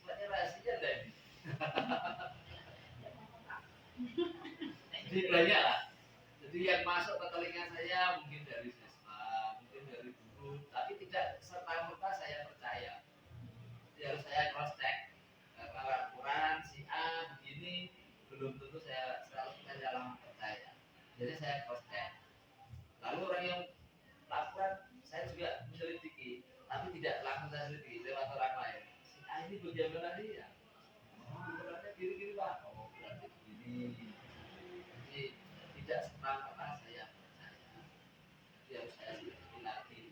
sifatnya rahasia enggak ini? Jadi banyak lah. Jadi yang masuk ke telinga saya mungkin dari siswa, mungkin dari guru, tapi tidak serta-merta saya percaya. Jadi harus saya cross check karena laporan si A begini belum tentu saya 100% dalam percaya. Jadi saya cross check. Lalu orang yang laporan saya juga menyelidiki, tapi tidak langsung saya selidiki lewat orang lain. Si A ini bagaimana dia? Oh, benerannya gini-gini Pak. Oh, berarti begini. Jadi tidak serta-merta saya percaya. Jadi harus saya selidiki lagi.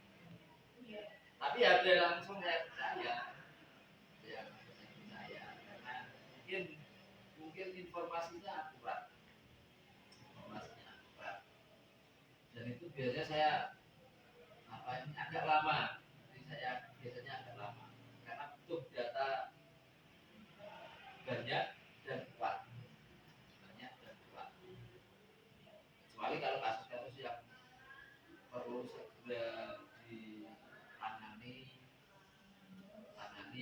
Tapi ada langsung saya percaya. Ya, saya percaya karena mungkin informasinya akurat. Dan itu biasanya saya agak lama. Jadi saya biasanya agak lama karena butuh data banyak dan kuat. Kecuali kalau kasus-kasus yang perlu segera ditangani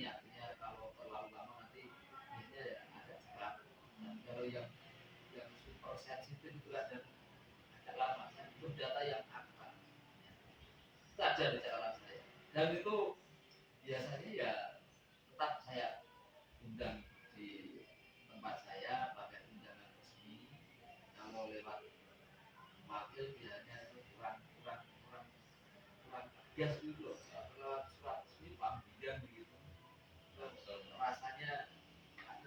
artinya kalau terlalu lama nanti biasanya ya agak cepat. Dan kalau yang super sensitif itu agak lama. Saya butuh data yang akurat. Itu aja cara saya. Dan itu biasanya ya tetap saya undang di tempat saya pakai undangan resmi. Kalau lewat wakil biasanya itu kurang tegas gitu loh. Lewat surat resmi Pak Bidang begitu. Rasanya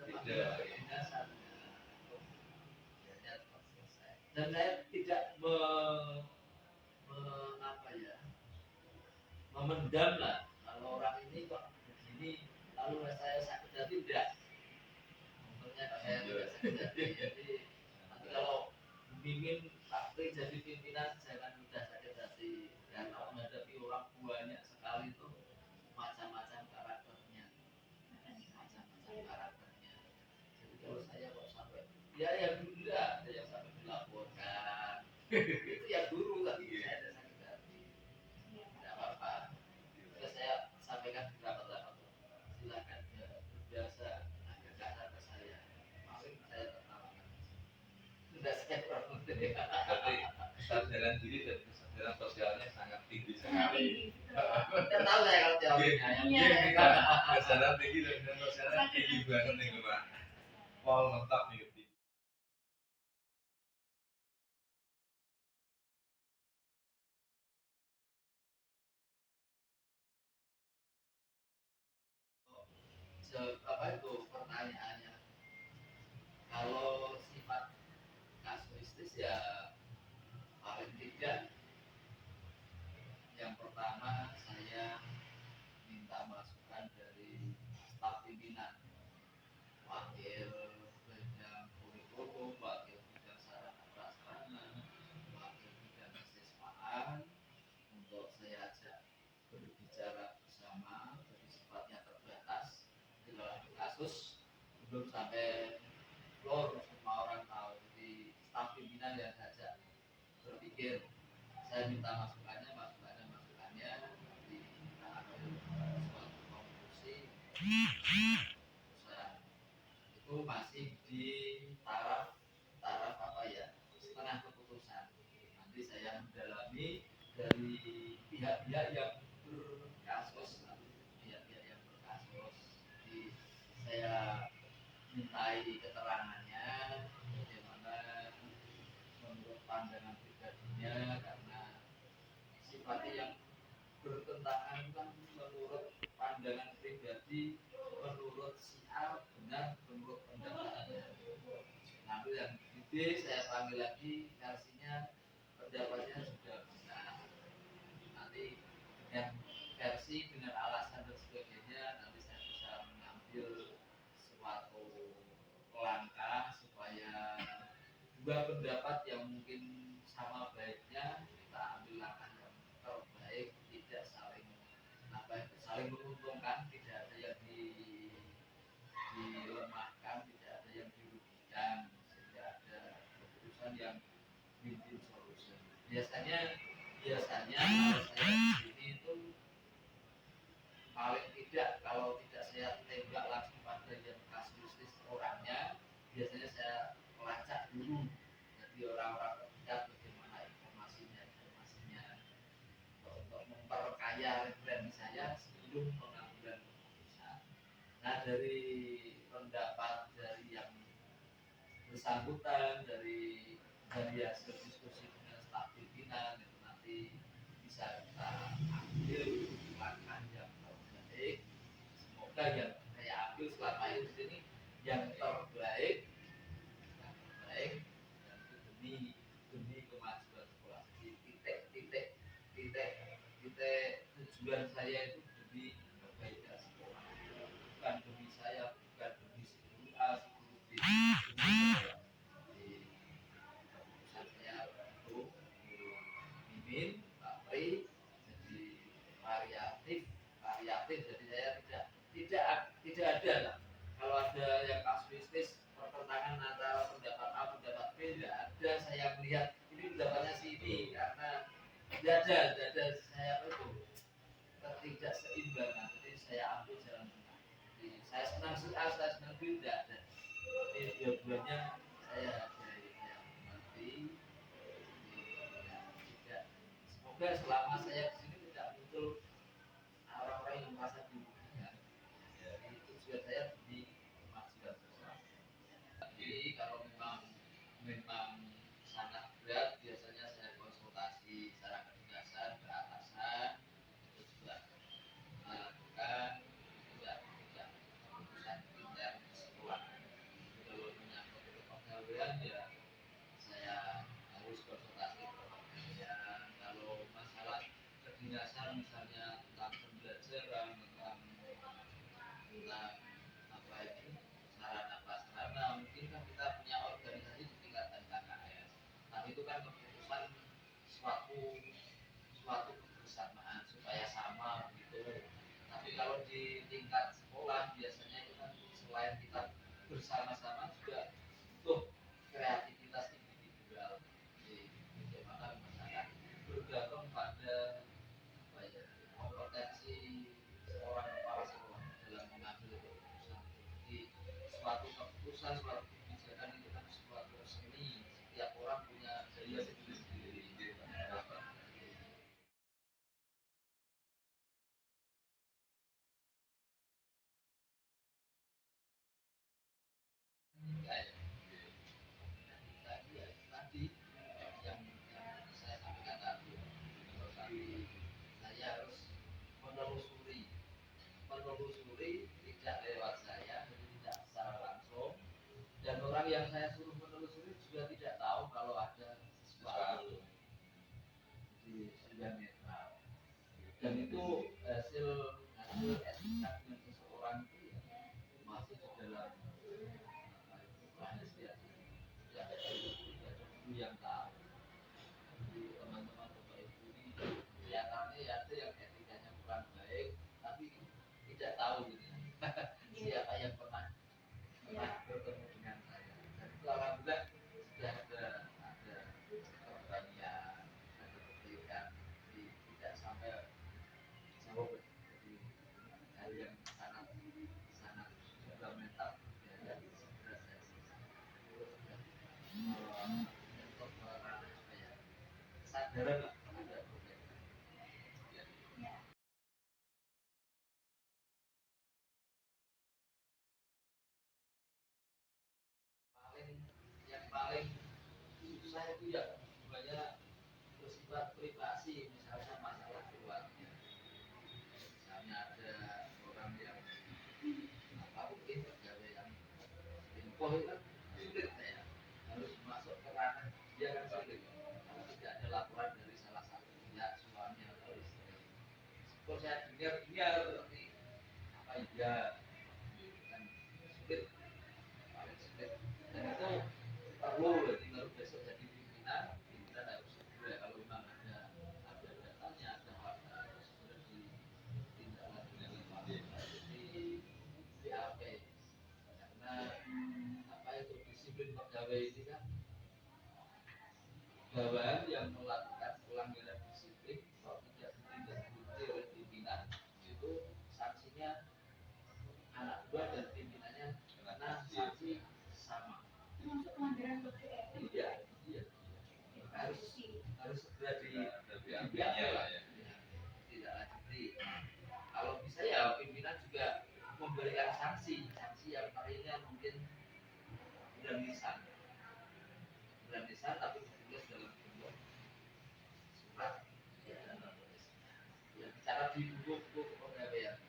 tidak dasar. Biasanya tetap selesai. Dan saya tidak memendam lah kalau orang ini kok begini lalu saya sakit hati tidak. Contohnya kalau saya tidak sakit hati, jadi nanti kalau ingin Pak jadi pimpinan jangan mudah sakit hati karena menghadapi orang banyak sekali itu macam-macam karakternya. Jadi kalau saya kok sampai ya yang dulu ada yang sampai dilaporkan itu ya guru tapi saya tidak sakit hati, tidak apa-apa. Terus saya sampaikan di rapat-rapat, silakan biasa agak kasar ke saya, paling saya tertawakan. Tidak saya kurang lebih. Tapi kesadaran diri dan kesadaran sosialnya sangat tinggi sekali. Kita tahu saya kalau teorinya. Iya. Kesadaran tinggi dan sosialnya tinggi banget nih Pak. Wow, mantap nih. Apa itu pertanyaannya? Kalau sifat kasuistis ya paling tidak yang pertama saya minta masukan dari staf pimpinan, wakil bidang kurikulum, wakil bidang sarana prasarana, wakil bidang kesiswaan untuk saya ajak berbicara bersama. Jadi sifatnya terbatas dalam kasus belum sampai floor semua orang tahu. Jadi staf pimpinan yang saja berpikir saya minta masukannya nanti kita ambil suatu konklusi keputusan. Itu masih di taraf apa ya, setengah keputusan. Nanti saya mendalami dari pihak-pihak yang berkasus, jadi saya mintai keterangannya bagaimana menurut pandangan pribadinya, karena sifatnya yang bertentangan kan menurut pandangan pribadi, menurut si A benar, menurut pendapatnya. Nanti yang B saya panggil lagi versinya, pendapatnya sudah benar. Nanti dengan versi dengan alasan dan sebagainya nanti saya bisa mengambil suatu langkah supaya dua pendapat yang mungkin sama baiknya kita ambil langkah yang terbaik, tidak saling menguntungkan, tidak ada yang dilemahkan, tidak ada yang dirugikan, sehingga ada keputusan yang win-win solution. Biasanya kalau saya di sini itu paling tidak kalau tidak saya tembak langsung pada dari pendapat dari yang bersangkutan, dari hasil diskusi dengan staf pimpinan itu nanti bisa kita ambil langkah yang terbaik. Semoga yang saya ambil selama ini di sini yang terbaik, yang terbaik, dan itu demi kemajuan sekolah. Jadi titik tujuan saya itu demi kebaikan sekolah, bukan demi saya, bukan demi si guru A, si guru B, demi saya. Jadi keputusan saya untuk mimin, Pak Pri, jadi variatif. Jadi saya tidak ada lah. Kalau ada yang kasuistis pertentangan antara pendapat A pendapat B, tidak ada. Saya melihat ini pendapatnya si ini karena tidak ada saya itu ketidakseimbangan. Jadi saya ambil jalan tengah. Jadi saya senang si A, saya senang B, tidak ada. Jadi dua-duanya saya hargai, saya mengerti. Tidak. Semoga selama saya di sini tidak muncul orang-orang yang merasa dirugikan. Jadi tujuan saya di kemajuan sosial. Jadi kalau memang sangat berat, biasanya saya konsultasi secara kedinasan ke atasan, itu juga melakukan tidak keputusan intern di sekolah. Kalau menyangkut kepegawaian ya saya harus konsultasi ke kepegawaian. Kalau masalah kedinasan misalnya tentang pembelajaran, tentang apa ini sarana prasarana, mungkin kan kita punya organisasi di tingkatan KKS. Tapi itu kan keputusan suatu kebersamaan supaya sama gitu. Tapi kalau di tingkat sekolah biasanya itu kan selain kita bersama-sama juga butuh kreativitas individual. Jadi bagaimana misalkan bergantung pada apa ya, kompetensi seorang kepala sekolah dalam mengambil keputusan. Jadi suatu keputusan, suatu kebijakan itu kan suatu seni. Setiap orang punya gaya sendiri-sendiri. Tadi yang saya sampaikan tadi, saya harus menelusuri tidak lewat saya, jadi tidak secara langsung, dan orang yang saya suruh menelusuri juga tidak tahu kalau ada sesuatu di sudah netral, dan itu hasil etika dengan seseorang itu ya, masih di dalam rahasia. Ya, itu yang tahu. Jadi teman-teman bapak ibu ini kelihatannya ya ada yang etikanya kurang baik, tapi tidak tahu gitu ya. Siapa yang pernah bertemu dengan saya. Dan itu alhamdulillah sudah ada keberanian, ada kebaikan, jadi tidak sampai jauh. Jadi hal yang sangat sangat fundamental ya, segera saya selesaikan. Itu sudah untuk apa ya, kesadaran lah ada perbaikan. Ya. Yang paling susah itu ya banyak bersifat privasi, misalnya masalah keluarga. Misalnya ada orang yang apa mungkin pegawai yang info itu kan sulit, saya harus masuk ke ranah dia kan sulit kalau tidak ada laporan dari salah satu pihak, suami atau istri. Kalau saya dengar seperti apa ya kan sulit, paling sulit, dan itu perlu berarti baru besok jadi pimpinan harus segera kalau memang ada datanya, ada fakta, harus segera ditindaklanjuti di BAP, karena apa itu disiplin pegawai ini kan bawahan yang melakukan pelanggaran disiplin kalau tidak ditindaklanjuti oleh pimpinan itu sanksinya anak buah dan pimpinannya karena sanksi sama. Iya, iya, harus segera tidak lanjuti. Kalau bisa ya pimpinan juga memberikan sanksi. sanksi yang paling mungkin gratisan tapi ditulis dalam bentuk surat ya, cara di buku ya.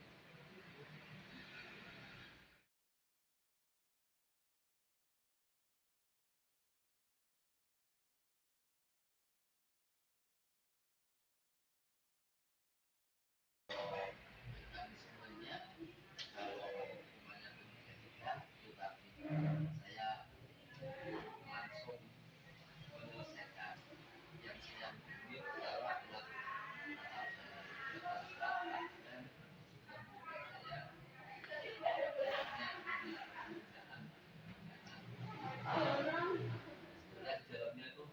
Mekanismenya kalau hukumannya demikian, tetapi saya langsung menyelesaikan yang saya beri adalah sebenarnya di dalamnya itu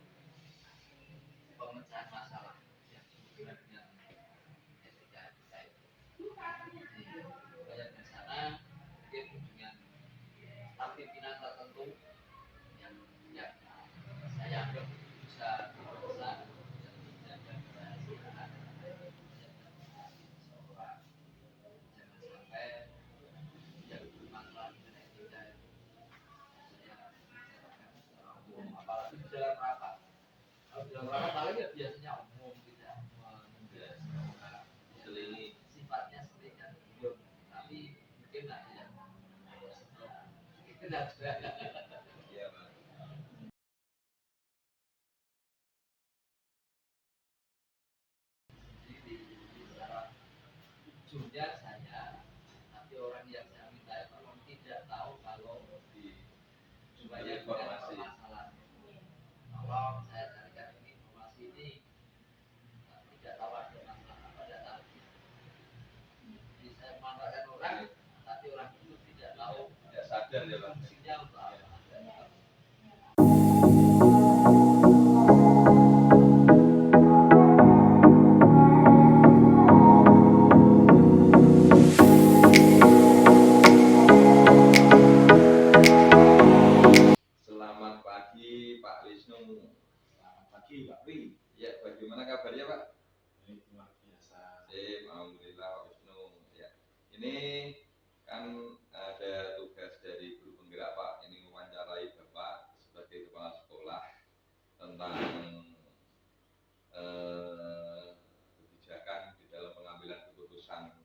pemecahan masalah yang sebenarnya etika kita itu. Jadi banyak di sana mungkin dengan staf pimpinan tertentu yang saya anggap bisa diperiksa dan menjaga kerahasiaan seorang, jangan sampai yang bermasalah dengan etika itu saya bicarakan secara umum, apalagi di dalam rapat. Kalau di dalam rapat paling ya biasanya umum, tidak membahas sifatnya seringnya belum, tapi mungkin ada yang mungkin ada. Iya, Pak. Jadi secara ujungnya saya, tapi orang yang saya minta tolong tidak tahu kalau supaya informasi permasalahan. Tolong saya carikan ini informasi ini, tidak tahu ada masalah apa, tidak tahu. Jadi saya memanfaatkan orang, tapi orang itu tidak tahu, tidak sadar ya Pak. Fungsinya untuk apa. Selamat pagi Pak Wisnu. Selamat pagi Pak Pri. Ya, bagaimana kabarnya Pak? Ini luar biasa. Alhamdulillah Pak Wisnu. Ya, ini kan ada tugas dari guru penggerak Pak. Ini mewawancarai Bapak sebagai kepala sekolah tentang kebijakan di dalam pengambilan keputusan.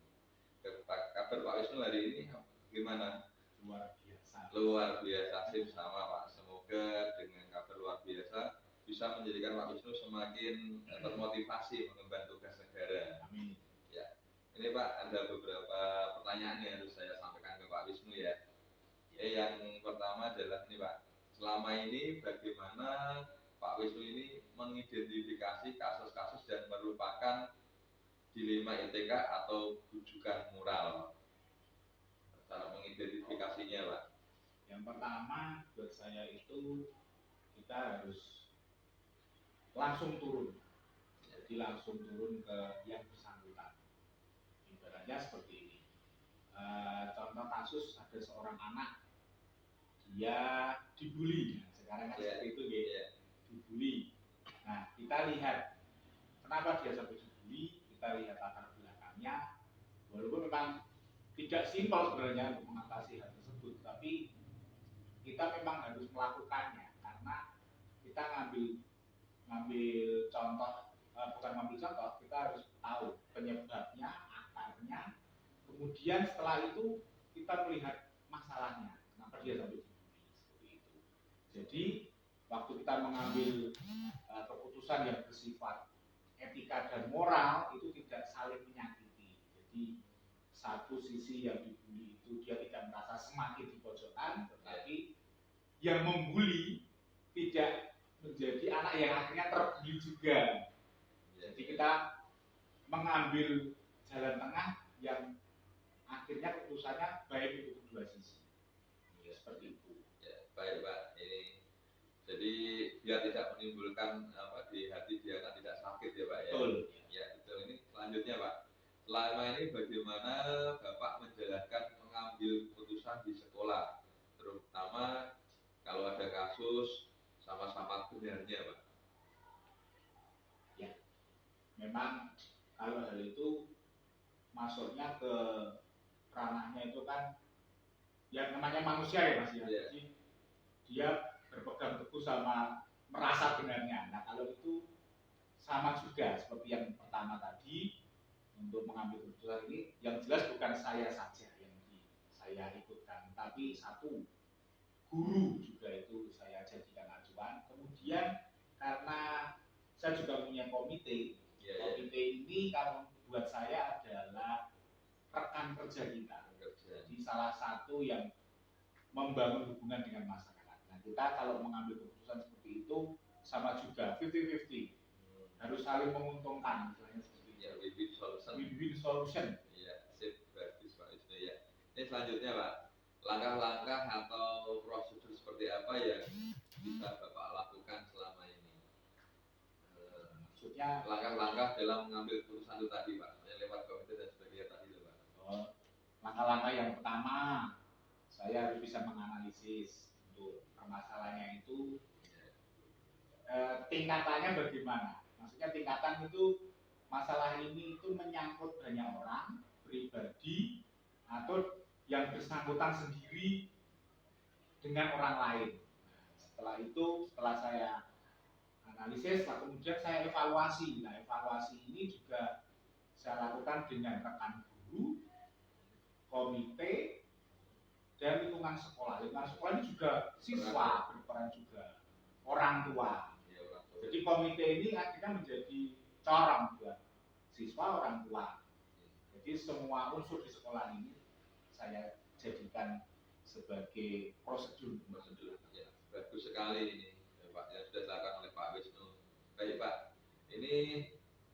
Kabar Pak Wisnu hari ini gimana? Luar biasa. Luar biasa, sip sama Pak. Semoga dengan kabar luar biasa bisa menjadikan Pak Wisnu semakin termotivasi mengemban tugas negara. Amin. Ya, ini Pak ada beberapa pertanyaan yang harus saya sampaikan ke Pak Wisnu ya. Yang pertama adalah ini Pak, selama ini bagaimana Pak Wisnu ini mengidentifikasi kasus-kasus dan merupakan dilema etika atau rujukan moral? Cara mengidentifikasinya Pak. Yang pertama buat saya itu kita harus langsung turun. Jadi langsung turun ke yang bersangkutan. Ibaratnya seperti ini. Contoh kasus ada seorang anak dia dibully. Nah, sekarang kan seperti itu ya. Dibully. Nah, kita lihat kenapa dia sampai dibully, kita lihat latar belakangnya. Walaupun memang tidak simpel sebenarnya untuk mengatasi hal tersebut, tapi kita memang harus melakukannya karena kita ngambil contoh, bukan ngambil contoh, kita harus tahu penyebabnya, akarnya, kemudian setelah itu kita melihat masalahnya, kenapa dia sampai dibully seperti itu. Jadi waktu kita mengambil keputusan yang bersifat etika dan moral itu tidak saling menyakiti. Jadi satu sisi yang dibully itu dia tidak merasa semakin dipojokkan, tetapi yang membuli tidak menjadi anak yang akhirnya terbuli juga. Jadi kita mengambil jalan tengah yang akhirnya keputusannya baik untuk kedua sisi. Ya, seperti itu. Ya, baik Pak. Ini jadi biar tidak menimbulkan di hati dia anak tidak sakit ya Pak ya. Betul. Ya betul. Ini selanjutnya Pak. Selama ini bagaimana Bapak menjalankan mengambil keputusan di sekolah, terutama kalau ada kasus sama-sama benarnya Pak? Ya, memang kalau hal itu masuknya ke ranahnya itu kan ya namanya manusia ya Mas ya. Iya. Jadi dia berpegang teguh sama merasa benarnya. Nah kalau itu sama juga seperti yang pertama tadi, untuk mengambil keputusan ini yang jelas bukan saya saja yang saya ikutkan, tapi satu guru juga itu saya jadikan acuan. Kemudian karena saya juga punya komite, komite ini kalau buat saya adalah rekan kerja kita. Jadi salah satu yang membangun hubungan dengan masyarakat. Nah kita kalau mengambil keputusan seperti itu sama juga 50-50, harus saling menguntungkan, misalnya seperti itu. Ya, win-win solution. Win-win solution. Iya, sip, bagus Pak Wisnu ya. Ini selanjutnya Pak, langkah-langkah atau prosedur seperti apa yang bisa Bapak lakukan selama ini? Maksudnya Langkah-langkah dalam mengambil keputusan itu tadi Pak, yang lewat komite dan sebagainya tadi loh Pak. Langkah-langkah yang pertama, saya harus bisa menganalisis untuk permasalahannya itu tingkatannya bagaimana. Maksudnya tingkatan itu masalah ini itu menyangkut banyak orang, pribadi, atau yang bersangkutan sendiri dengan orang lain. Setelah itu, setelah saya analisis, kemudian saya evaluasi. Nah, evaluasi ini juga saya lakukan dengan rekan guru, komite, dan lingkungan sekolah. Lingkungan sekolah ini juga siswa berperan juga, orang tua. Jadi komite ini akhirnya menjadi corong buat siswa, orang tua. Jadi semua unsur di sekolah ini saya jadikan sebagai prosedur. Ya, bagus sekali ini Pak yang sudah dilakukan oleh Pak Wisnu. Baik Pak, ini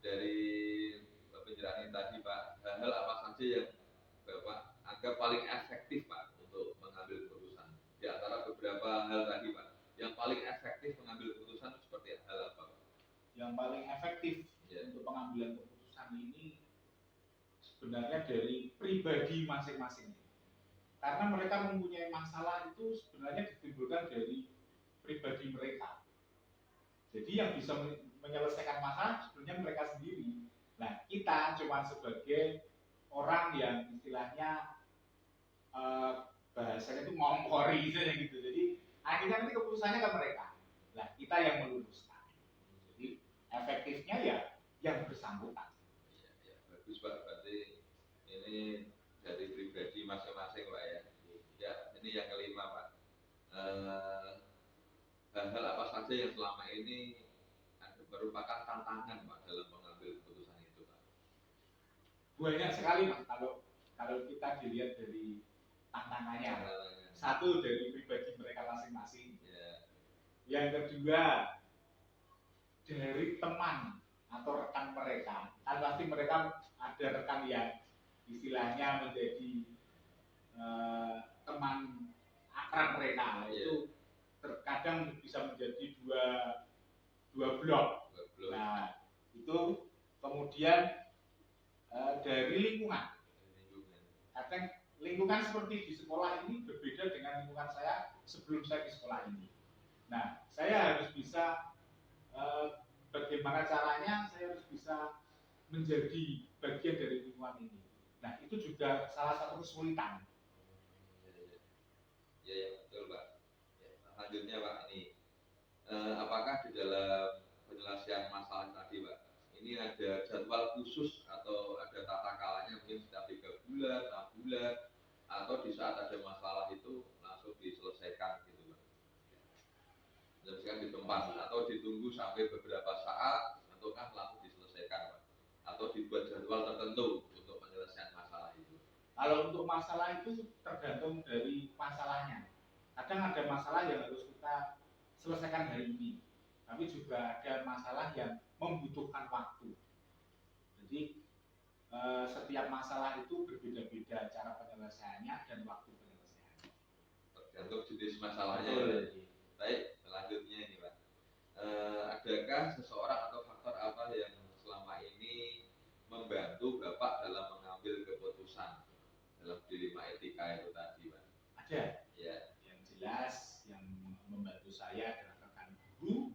dari penjelasan tadi Pak, hal-hal apa saja yang Bapak anggap paling efektif Pak untuk mengambil keputusan? Di antara beberapa hal tadi Pak, yang paling efektif mengambil keputusan seperti hal apa Pak? Yang paling efektif untuk pengambilan keputusan ini sebenarnya dari pribadi masing-masing. Karena mereka mempunyai masalah itu sebenarnya ditimbulkan dari pribadi mereka. Jadi yang bisa menyelesaikan masalah sebenarnya mereka sendiri. Nah, kita cuma sebagai orang yang istilahnya bahasanya itu ngongkori gitu. Jadi akhirnya nanti keputusannya ke mereka. Nah, kita yang meluruskan. Jadi efektifnya ya yang bersangkutan. Ya, bagus Pak. Berarti ini dari pribadi masing-masing Pak ya. Ya, ini yang kelima Pak. Hal-hal apa saja yang selama ini merupakan tantangan Pak dalam mengambil keputusan itu Pak? Banyak sekali Pak. Kalau kita dilihat dari tantangannya, satu dari pribadi mereka masing-masing. Yang kedua dari teman atau rekan mereka. Kan pasti mereka ada rekan yang istilahnya menjadi teman akrab mereka. Itu terkadang bisa menjadi dua blok. Nah, itu kemudian dari lingkungan. Kadang lingkungan seperti di sekolah ini berbeda dengan lingkungan saya sebelum saya di sekolah ini. Nah, saya harus bisa bagaimana caranya saya harus bisa menjadi bagian dari lingkungan ini. Nah, itu juga salah satu kesulitan. Ya, betul Pak. Ya, selanjutnya Pak, ini apakah di dalam penyelesaian masalah tadi Pak, ini ada jadwal khusus atau ada tata kalanya mungkin setiap 3 bulan, 6 bulan, atau di saat ada masalah itu langsung diselesaikan gitu Pak? Diselesaikan di tempat atau ditunggu sampai beberapa saat ataukah langsung diselesaikan Pak? Atau dibuat jadwal tertentu untuk penyelesaian masalah itu? Kalau untuk masalah itu tergantung dari masalahnya. Kadang ada masalah yang harus kita selesaikan hari ini, tapi juga ada masalah yang membutuhkan waktu. Jadi setiap masalah itu berbeda-beda cara penyelesaiannya dan waktu penyelesaiannya. Tergantung jenis masalahnya. Baik, selanjutnya ini Pak. Adakah seseorang atau faktor apa yang selama ini membantu Bapak dalam mengambil keputusan dalam dilema etika itu tadi Pak? Ada. Ya. Yang jelas yang membantu saya adalah rekan guru,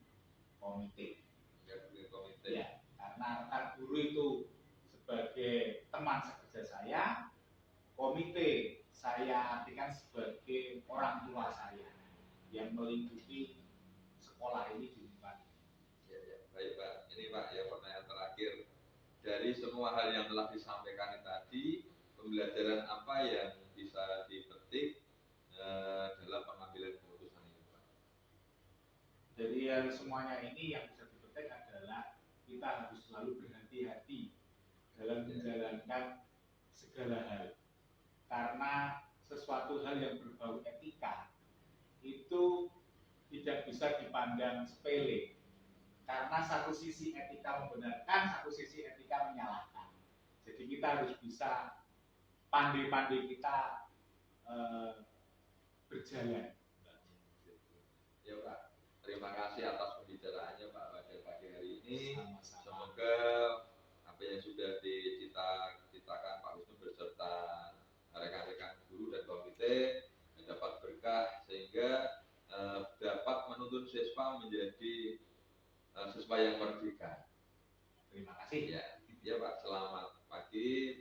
komite. Ya, karena rekan guru itu sebagai teman sekerja saya, komite saya artikan sebagai yang melingkupi sekolah ini di depan. Ya, ya. Baik Pak, ini Pak ya pertanyaan terakhir. Dari semua hal yang telah disampaikan tadi, pembelajaran apa yang bisa dipetik dalam pengambilan keputusan ini Pak? Dari yang semuanya ini yang bisa dipetik adalah kita harus selalu berhati-hati dalam menjalankan segala hal. Karena sesuatu hal yang berbau etika itu tidak bisa dipandang sepele. Karena satu sisi etika membenarkan, satu sisi etika menyalahkan. Jadi kita harus bisa pandai-pandai kita berjalan. Ya Pak, terima kasih atas pembicaraannya Pak pada pagi hari ini. Sama-sama. Semoga apa yang sudah dicitakan Pak Wisnu beserta rekan-rekan guru dan komite dapat berkah sehingga dapat menuntun siswa menjadi siswa yang merdeka. Terima kasih. Ya, ya Pak, selamat pagi.